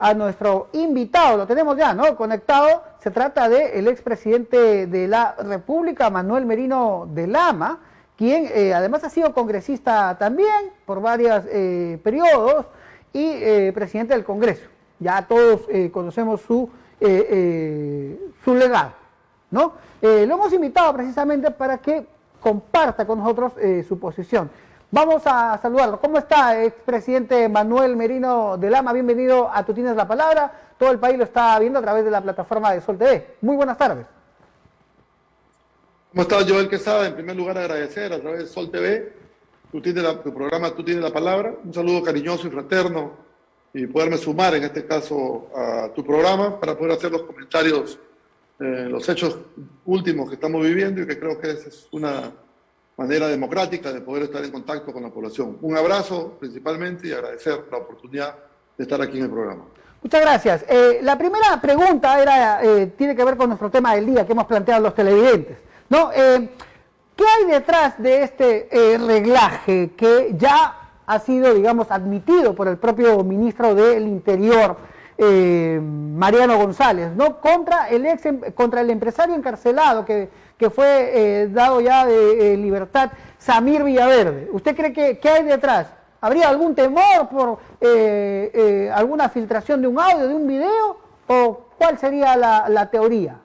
a nuestro invitado. Lo tenemos ya, ¿no? Conectado. Se trata del expresidente de la República, Manuel Merino de Lama, quien además ha sido congresista también por varios periodos y presidente del Congreso. Ya todos conocemos su legado, ¿no? Lo hemos invitado precisamente para que comparta con nosotros su posición. Vamos a saludarlo. ¿Cómo está, expresidente Manuel Merino de Lama? Bienvenido a Tú Tienes la Palabra. Todo el país lo está viendo a través de la plataforma de Sol TV. Muy buenas tardes. ¿Cómo estás, Joel Quesada? En primer lugar, agradecer a través de Sol TV, tu programa Tú Tienes la Palabra. Un saludo cariñoso y fraterno y poderme sumar en este caso a tu programa para poder hacer los comentarios, los hechos últimos que estamos viviendo y que creo que esa es una manera democrática de poder estar en contacto con la población. Un abrazo principalmente y agradecer la oportunidad de estar aquí en el programa. Muchas gracias. La primera pregunta tiene que ver con nuestro tema del día que hemos planteado los televidentes, ¿no? ¿Qué hay detrás de este reglaje que ya ha sido, digamos, admitido por el propio ministro del Interior, Mariano González, ¿no? Contra el empresario encarcelado que fue dado ya de libertad, Samir Villaverde? ¿Usted cree que hay detrás? ¿Habría algún temor por alguna filtración de un audio, de un video? ¿O cuál sería la teoría?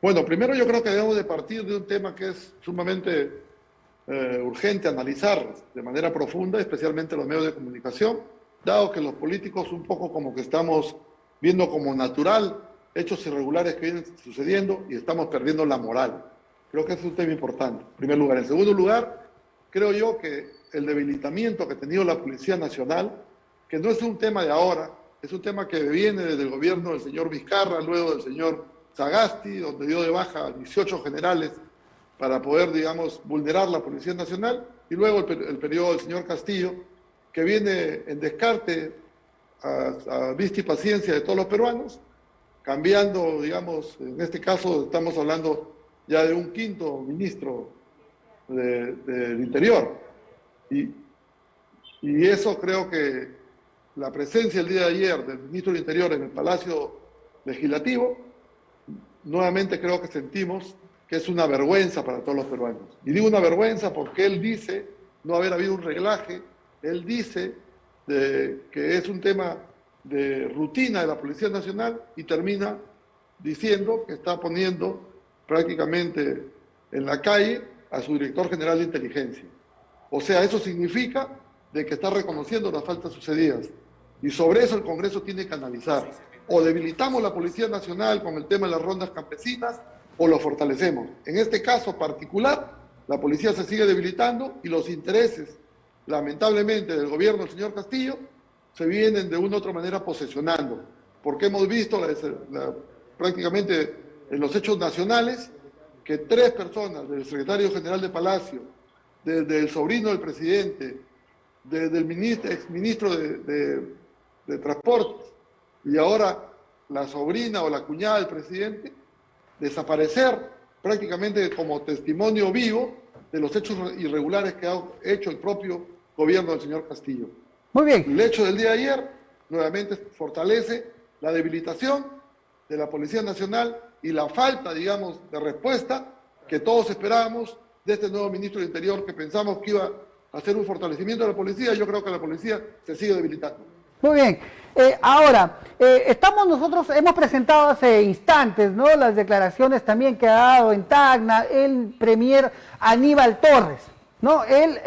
Bueno, primero yo creo que debemos de partir de un tema que es sumamente urgente analizar de manera profunda, especialmente los medios de comunicación, dado que los políticos un poco como que estamos viendo como natural hechos irregulares que vienen sucediendo y estamos perdiendo la moral. Creo que es un tema importante, en primer lugar. En segundo lugar, creo yo que el debilitamiento que ha tenido la Policía Nacional, que no es un tema de ahora, es un tema que viene desde el gobierno del señor Vizcarra, luego del señor Sagasti, donde dio de baja a 18 generales para poder, digamos, vulnerar la Policía Nacional, y luego el periodo del señor Castillo, que viene en descarte a vista y paciencia de todos los peruanos, cambiando, digamos, en este caso estamos hablando ya de un quinto ministro del Interior. Y eso creo que la presencia el día de ayer del ministro del Interior en el Palacio Legislativo, nuevamente creo que sentimos que es una vergüenza para todos los peruanos. Y digo una vergüenza porque él dice no haber habido un reglaje, él dice que es un tema de rutina de la Policía Nacional y termina diciendo que está poniendo prácticamente en la calle a su director general de inteligencia. O sea, eso significa de que está reconociendo las faltas sucedidas. Y sobre eso el Congreso tiene que analizar. O debilitamos la Policía Nacional con el tema de las rondas campesinas o lo fortalecemos. En este caso particular, la policía se sigue debilitando y los intereses, lamentablemente, del gobierno del señor Castillo se vienen de una u otra manera posesionando, porque hemos visto prácticamente en los hechos nacionales que 3 personas, del secretario general de Palacio, desde el sobrino del presidente, desde el exministro de Transportes y ahora la sobrina o la cuñada del presidente, desaparecer prácticamente como testimonio vivo de los hechos irregulares que ha hecho el propio gobierno del señor Castillo. Muy bien. El hecho del día de ayer nuevamente fortalece la debilitación de la Policía Nacional y la falta, digamos, de respuesta que todos esperábamos de este nuevo ministro del Interior, que pensamos que iba a hacer un fortalecimiento de la policía. Yo creo que la policía se sigue debilitando. Muy bien. Hemos presentado hace instantes, ¿no?, las declaraciones también que ha dado en Tacna el premier Aníbal Torres, ¿no? Él,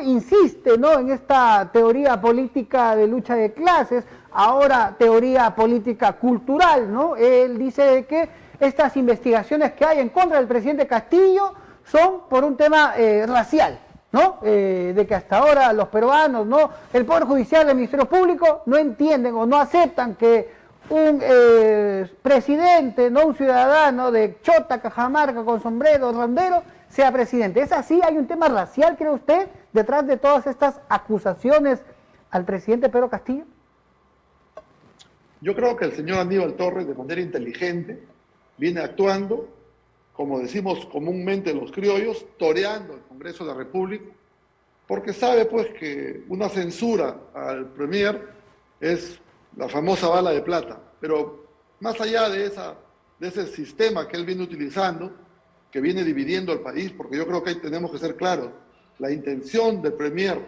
insiste, ¿no?, en esta teoría política de lucha de clases, ahora teoría política cultural, ¿no? Él dice que estas investigaciones que hay en contra del presidente Castillo son por un tema racial, ¿no? De que hasta ahora los peruanos, ¿no?, el Poder Judicial, el Ministerio Público, no entienden o no aceptan que un presidente, no un ciudadano de Chota, Cajamarca, con sombrero, rondero, sea presidente. ¿Es así? ¿Hay un tema racial, cree usted, detrás de todas estas acusaciones al presidente Pedro Castillo? Yo creo que el señor Aníbal Torres, de manera inteligente, viene actuando, como decimos comúnmente los criollos, toreando el Congreso de la República, porque sabe pues que una censura al premier es la famosa bala de plata. Pero más allá de ese sistema que él viene utilizando, que viene dividiendo al país, porque yo creo que ahí tenemos que ser claros, la intención del premier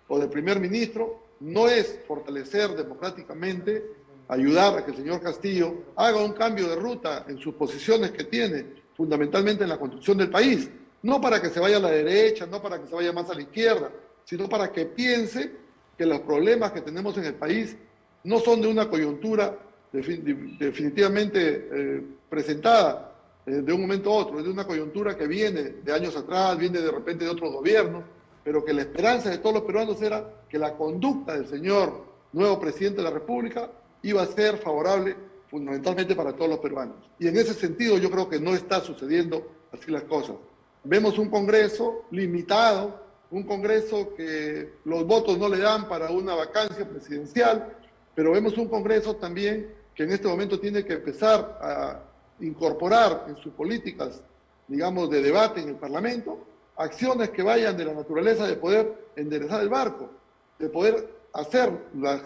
o del primer ministro no es fortalecer democráticamente, ayudar a que el señor Castillo haga un cambio de ruta en sus posiciones que tiene, fundamentalmente en la construcción del país, no para que se vaya a la derecha, no para que se vaya más a la izquierda, sino para que piense que los problemas que tenemos en el país no son de una coyuntura definitivamente presentada de un momento a otro, es de una coyuntura que viene de años atrás, viene de repente de otros gobiernos, pero que la esperanza de todos los peruanos era que la conducta del señor nuevo presidente de la República iba a ser favorable fundamentalmente para todos los peruanos. Y en ese sentido yo creo que no está sucediendo así las cosas. Vemos un Congreso limitado, un Congreso que los votos no le dan para una vacancia presidencial, pero vemos un Congreso también que en este momento tiene que empezar a incorporar en sus políticas, digamos, de debate en el Parlamento, acciones que vayan de la naturaleza de poder enderezar el barco, de poder hacer las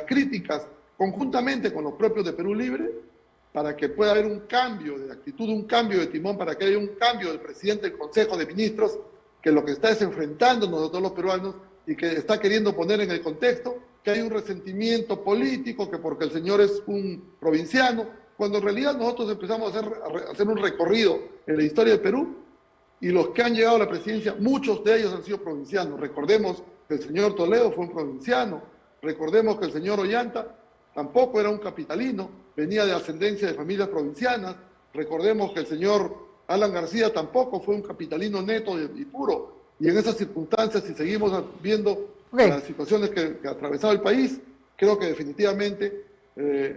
críticas conjuntamente con los propios de Perú Libre, para que pueda haber un cambio de actitud, un cambio de timón, para que haya un cambio del presidente del Consejo de Ministros, que lo que está es enfrentándonos a todos los peruanos y que está queriendo poner en el contexto que hay un resentimiento político, que porque el señor es un provinciano, cuando en realidad nosotros empezamos a hacer un recorrido en la historia de Perú, y los que han llegado a la presidencia, muchos de ellos han sido provincianos. Recordemos que el señor Toledo fue un provinciano, recordemos que el señor Ollanta tampoco era un capitalino, venía de ascendencia de familias provincianas, recordemos que el señor Alan García tampoco fue un capitalino neto y puro, y en esas circunstancias, si seguimos viendo las situaciones que ha atravesado el país, creo que definitivamente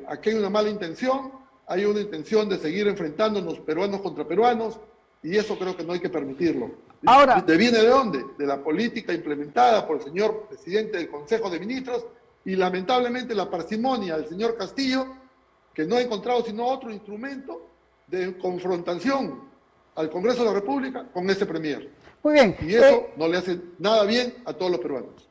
aquí hay una mala intención, hay una intención de seguir enfrentándonos peruanos contra peruanos, y eso creo que no hay que permitirlo. Ahora, ¿viene de dónde? De la política implementada por el señor presidente del Consejo de Ministros, y lamentablemente la parsimonia del señor Castillo, que no ha encontrado sino otro instrumento de confrontación al Congreso de la República con ese premier. Muy bien. Y eso no le hace nada bien a todos los peruanos.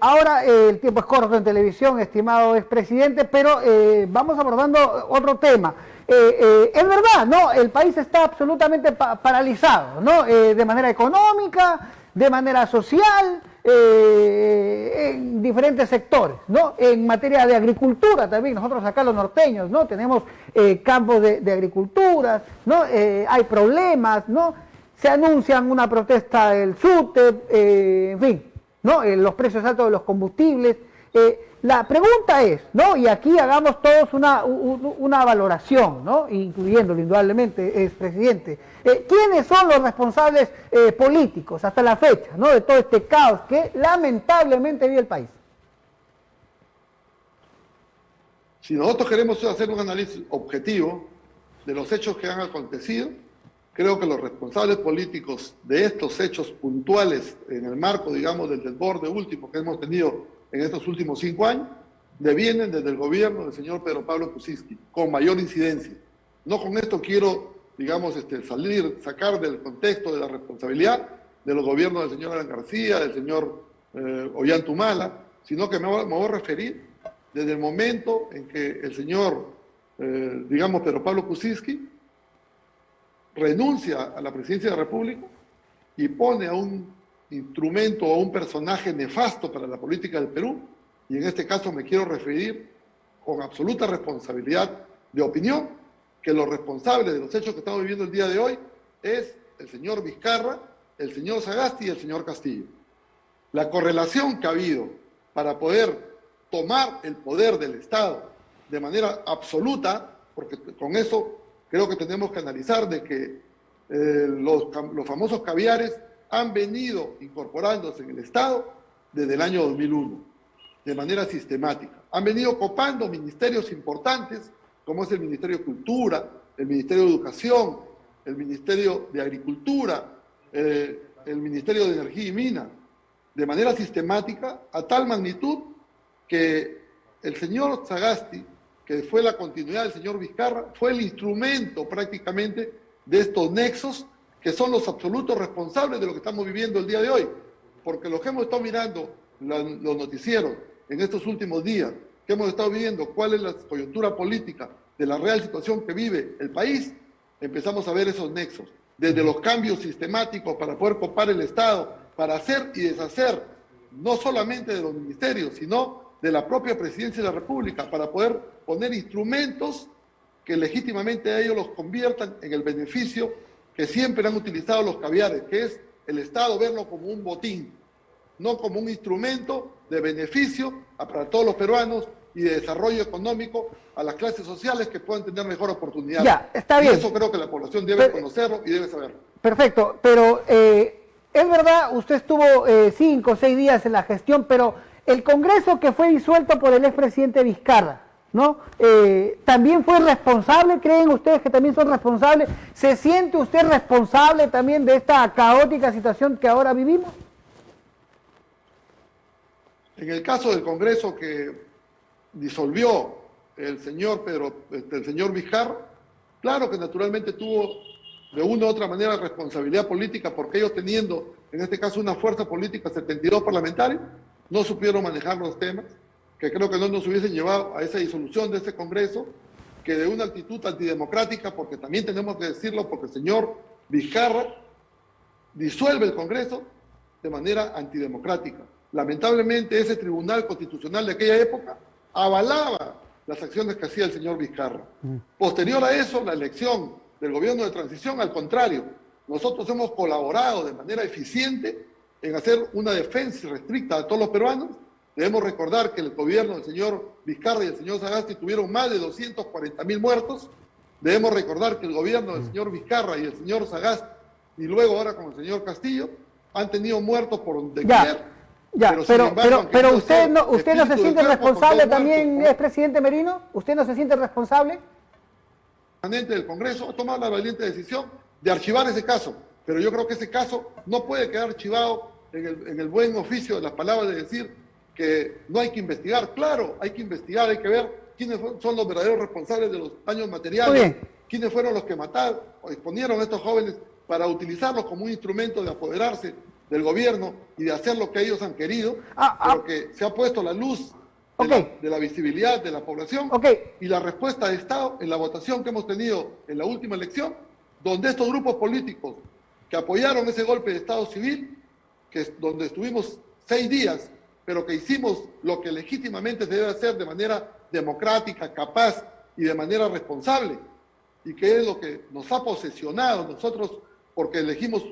Ahora el tiempo es corto en televisión, estimado expresidente, pero vamos abordando otro tema. Es verdad, ¿no? El país está absolutamente paralizado, ¿no? De manera económica, de manera social, en diferentes sectores, ¿no? En materia de agricultura también, nosotros acá los norteños, ¿no? Tenemos campos de agricultura, ¿no? Hay problemas, ¿no? Se anuncian una protesta del SUTEP, en fin, ¿no? Los precios altos de los combustibles. La pregunta es, ¿no? Y aquí hagamos todos una valoración, ¿no? Incluyéndolo indudablemente, expresidente. ¿Quiénes son los responsables políticos hasta la fecha, ¿no? De todo este caos que lamentablemente vive el país? Si nosotros queremos hacer un análisis objetivo de los hechos que han acontecido, creo que los responsables políticos de estos hechos puntuales en el marco, digamos, del desborde último que hemos tenido en estos últimos 5 años, devienen desde el gobierno del señor Pedro Pablo Kuczynski, con mayor incidencia. No con esto quiero, digamos, sacar del contexto de la responsabilidad de los gobiernos del señor Alan García, del señor Ollanta Humala, sino que me voy a referir desde el momento en que el señor, digamos, Pedro Pablo Kuczynski renuncia a la presidencia de la República y pone a un instrumento o a un personaje nefasto para la política del Perú, y en este caso me quiero referir con absoluta responsabilidad de opinión, que los responsables de los hechos que estamos viviendo el día de hoy es el señor Vizcarra, el señor Sagasti y el señor Castillo. La correlación que ha habido para poder tomar el poder del Estado de manera absoluta, porque con eso creo que tenemos que analizar de que los famosos caviares han venido incorporándose en el Estado desde el año 2001, de manera sistemática. Han venido copando ministerios importantes, como es el Ministerio de Cultura, el Ministerio de Educación, el Ministerio de Agricultura, el Ministerio de Energía y Minas, de manera sistemática, a tal magnitud que el señor Sagasti, que fue la continuidad del señor Vizcarra, fue el instrumento prácticamente de estos nexos que son los absolutos responsables de lo que estamos viviendo el día de hoy. Porque lo que hemos estado mirando los noticieros en estos últimos días, que hemos estado viendo cuál es la coyuntura política de la real situación que vive el país, empezamos a ver esos nexos, desde los cambios sistemáticos para poder copar el Estado, para hacer y deshacer, no solamente de los ministerios, sino de la propia Presidencia de la República, para poder poner instrumentos que legítimamente a ellos los conviertan en el beneficio que siempre han utilizado los caviares, que es el Estado verlo como un botín, no como un instrumento de beneficio para todos los peruanos y de desarrollo económico a las clases sociales que puedan tener mejor oportunidad. Ya, está bien. Y eso creo que la población debe conocerlo y debe saberlo. Perfecto, pero es verdad, usted estuvo 5 o 6 días en la gestión, pero el Congreso que fue disuelto por el expresidente Vizcarra, ¿no? ¿También fue responsable? ¿Creen ustedes que también son responsables? ¿Se siente usted responsable también de esta caótica situación que ahora vivimos? En el caso del Congreso que disolvió el señor Vizcarra, claro que naturalmente tuvo de una u otra manera responsabilidad política, porque ellos teniendo, en este caso, una fuerza política, 72 parlamentarios, no supieron manejar los temas, que creo que no nos hubiesen llevado a esa disolución de ese Congreso, que de una actitud antidemocrática, porque también tenemos que decirlo, porque el señor Vizcarra disuelve el Congreso de manera antidemocrática. Lamentablemente ese Tribunal Constitucional de aquella época avalaba las acciones que hacía el señor Vizcarra. Posterior a eso, la elección del gobierno de transición, al contrario, nosotros hemos colaborado de manera eficiente en hacer una defensa restricta a todos los peruanos. Debemos recordar que el gobierno del señor Vizcarra y el señor Sagasti tuvieron más de 240.000 muertos. Debemos recordar que el gobierno del señor Vizcarra y el señor Sagasti, y luego ahora con el señor Castillo, han tenido muertos por donde quiera. Ya, pero usted no se siente responsable también, expresidente Merino. ¿Usted no se siente responsable? El permanente del Congreso ha tomado la valiente decisión de archivar ese caso, pero yo creo que ese caso no puede quedar archivado en el buen oficio de las palabras de decir que no hay que investigar. Claro, hay que investigar, hay que ver quiénes son los verdaderos responsables de los daños materiales, quiénes fueron los que mataron o exponieron a estos jóvenes para utilizarlos como un instrumento de apoderarse del gobierno y de hacer lo que ellos han querido, pero que se ha puesto la luz de la visibilidad de la población y la respuesta de Estado en la votación que hemos tenido en la última elección, donde estos grupos políticos que apoyaron ese golpe de Estado civil, donde estuvimos 6 días, pero que hicimos lo que legítimamente se debe hacer de manera democrática, capaz y de manera responsable, y que es lo que nos ha posesionado nosotros, porque elegimos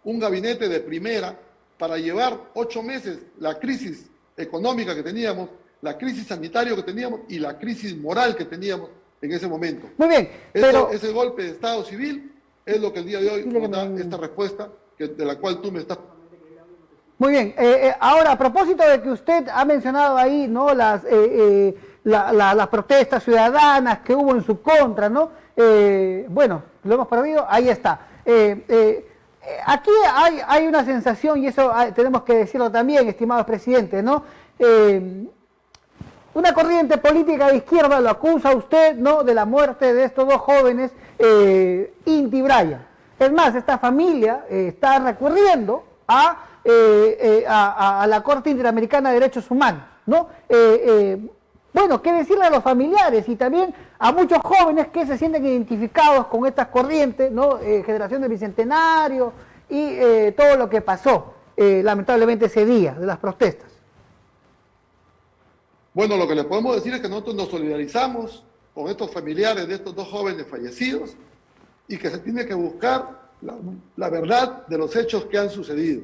un gabinete de primera para llevar 8 meses la crisis económica que teníamos, la crisis sanitaria que teníamos y la crisis moral que teníamos en ese momento. Muy bien, ese golpe de Estado civil es lo que el día de hoy nos da esta respuesta de la cual tú me estás... Muy bien, ahora a propósito de que usted ha mencionado ahí, ¿no?, las protestas ciudadanas que hubo en su contra, ¿no? Bueno, lo hemos perdido, ahí está. Aquí hay una sensación, y eso tenemos que decirlo también, estimados presidentes, ¿no? Una corriente política de izquierda lo acusa a usted, ¿no?, de la muerte de estos 2 jóvenes, Inti y Brian. Es más, esta familia está recurriendo a la Corte Interamericana de Derechos Humanos, ¿no? Bueno, qué decirle a los familiares y también a muchos jóvenes que se sienten identificados con estas corrientes, ¿no? Generación del Bicentenario y todo lo que pasó, lamentablemente, ese día de las protestas. Bueno, lo que le podemos decir es que nosotros nos solidarizamos con estos familiares de estos 2 jóvenes fallecidos y que se tiene que buscar la verdad de los hechos que han sucedido.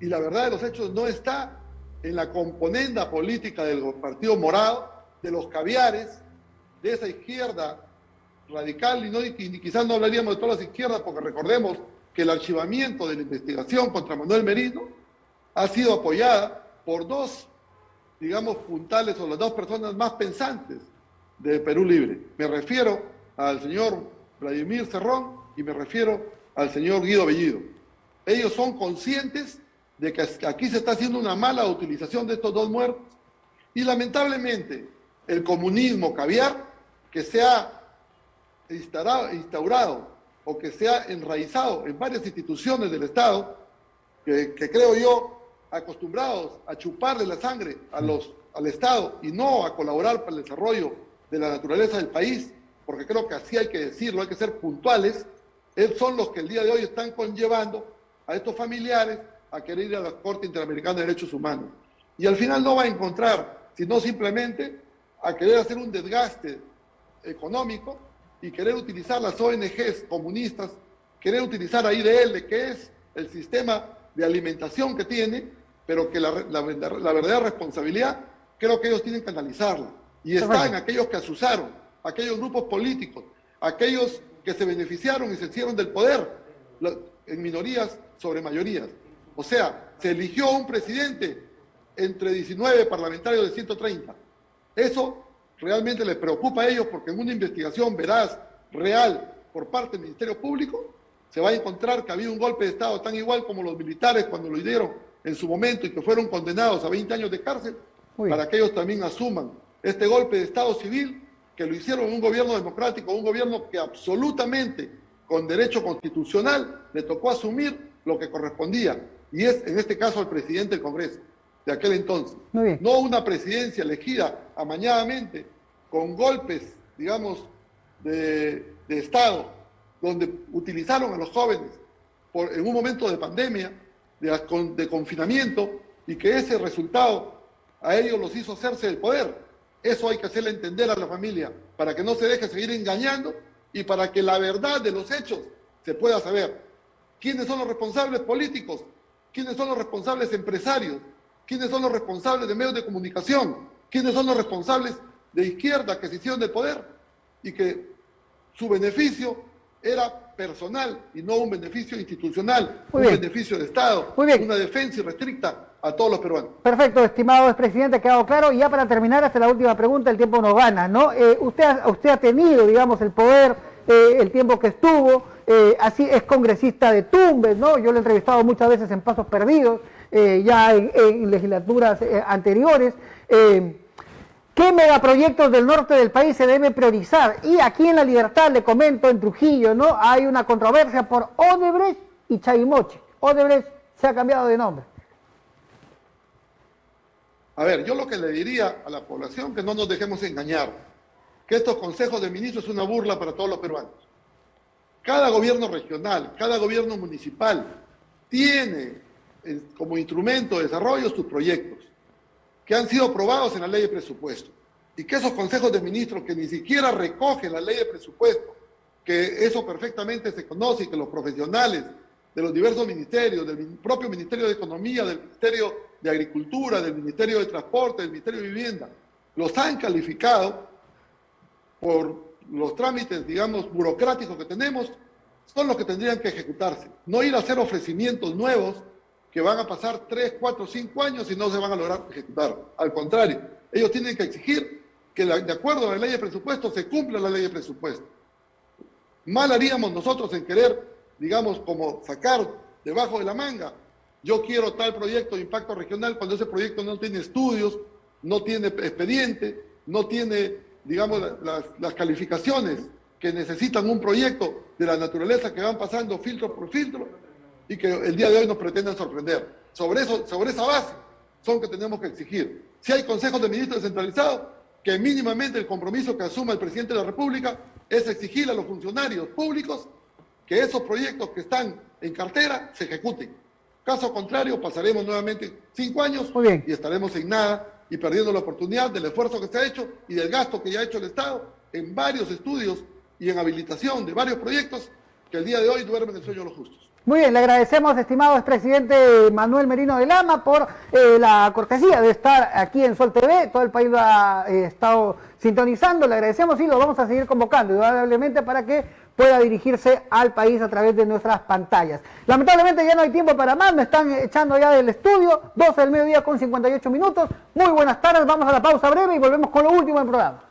Y la verdad de los hechos no está en la componenda política del Partido Morado, de los caviares, de esa izquierda radical, y quizás no hablaríamos de todas las izquierdas, porque recordemos que el archivamiento de la investigación contra Manuel Merino ha sido apoyada por 2, digamos, puntales, o las 2 personas más pensantes de Perú Libre. Me refiero al señor Vladimir Cerrón y me refiero al señor Guido Bellido. Ellos son conscientes de que aquí se está haciendo una mala utilización de estos 2 muertos, y lamentablemente el comunismo caviar que se ha instaurado o que se ha enraizado en varias instituciones del Estado, que creo yo acostumbrados a chuparle la sangre al Estado y no a colaborar para el desarrollo de la naturaleza del país, porque creo que así hay que decirlo, hay que ser puntuales, son los que el día de hoy están conllevando a estos familiares a querer ir a la Corte Interamericana de Derechos Humanos. Y al final no va a encontrar, sino simplemente a querer hacer un desgaste económico y querer utilizar las ONGs comunistas, querer utilizar a IDL, que es el sistema de alimentación que tiene, pero que la verdadera responsabilidad creo que ellos tienen que analizarla. Y está en aquellos que asusaron, aquellos grupos políticos, aquellos que se beneficiaron y se hicieron del poder en minorías sobre mayorías. O sea, se eligió un presidente entre 19 parlamentarios de 130. Eso realmente les preocupa a ellos porque en una investigación veraz, real, por parte del Ministerio Público, se va a encontrar que había un golpe de Estado tan igual como los militares cuando lo dieron en su momento y que fueron condenados a 20 años de cárcel, para que ellos también asuman este golpe de Estado civil, que lo hicieron en un gobierno democrático, un gobierno que absolutamente, con derecho constitucional, le tocó asumir lo que correspondía, y es, en este caso, al presidente del Congreso de aquel entonces. No una presidencia elegida amañadamente, con golpes, digamos, de Estado, donde utilizaron a los jóvenes en un momento de pandemia, de confinamiento, y que ese resultado a ellos los hizo hacerse del poder. Eso hay que hacerle entender a la familia, para que no se deje seguir engañando y para que la verdad de los hechos se pueda saber. ¿Quiénes son los responsables políticos? ¿Quiénes son los responsables empresarios? ¿Quiénes son los responsables de medios de comunicación? ¿Quiénes son los responsables de izquierda que se hicieron del poder? Y que su beneficio era personal y no un beneficio institucional, un beneficio de Estado, una defensa irrestricta a todos los peruanos. Perfecto, estimado expresidente, ha quedado claro. Y ya para terminar, hasta la última pregunta, el tiempo nos gana, ¿no? Usted ha tenido, digamos, el poder, el tiempo que estuvo, así es congresista de Tumbes, ¿no? Yo lo he entrevistado muchas veces en Pasos Perdidos, ya en legislaturas anteriores. ¿Qué megaproyectos del norte del país se debe priorizar? Y aquí en La Libertad, le comento, en Trujillo, ¿no? Hay una controversia por Odebrecht y Chavimoche. Odebrecht se ha cambiado de nombre. A ver, yo lo que le diría a la población, que no nos dejemos engañar, que estos consejos de ministros es una burla para todos los peruanos. Cada gobierno regional, cada gobierno municipal tiene como instrumento de desarrollo sus proyectos, que han sido aprobados en la ley de presupuesto, y que esos consejos de ministros que ni siquiera recogen la ley de presupuesto, que eso perfectamente se conoce y que los profesionales de los diversos ministerios, del propio Ministerio de Economía, del Ministerio de Agricultura, del Ministerio de Transporte, del Ministerio de Vivienda, los han calificado por los trámites, digamos, burocráticos que tenemos, son los que tendrían que ejecutarse. No ir a hacer ofrecimientos nuevos que van a pasar 3, 4, 5 años y no se van a lograr ejecutar. Al contrario, ellos tienen que exigir que de acuerdo a la ley de presupuesto se cumpla la ley de presupuesto. Mal haríamos nosotros en querer, digamos, como sacar debajo de la manga, yo quiero tal proyecto de impacto regional, cuando ese proyecto no tiene estudios, no tiene expediente, no tiene, digamos, las calificaciones que necesitan un proyecto de la naturaleza que van pasando filtro por filtro, y que el día de hoy nos pretenden sorprender. Sobre esa base son que tenemos que exigir. Si hay consejos de ministros descentralizados, que mínimamente el compromiso que asuma el presidente de la República es exigir a los funcionarios públicos que esos proyectos que están en cartera se ejecuten. Caso contrario, pasaremos nuevamente 5 años y estaremos en nada y perdiendo la oportunidad del esfuerzo que se ha hecho y del gasto que ya ha hecho el Estado en varios estudios y en habilitación de varios proyectos que el día de hoy duermen el sueño de los justos. Muy bien, le agradecemos, estimado expresidente Manuel Merino de Lama, por la cortesía de estar aquí en Sol TV. Todo el país lo ha estado sintonizando. Le agradecemos y lo vamos a seguir convocando, indudablemente, para que pueda dirigirse al país a través de nuestras pantallas. Lamentablemente ya no hay tiempo para más, me están echando ya del estudio, 12 del mediodía con 58 minutos. Muy buenas tardes, vamos a la pausa breve y volvemos con lo último del programa.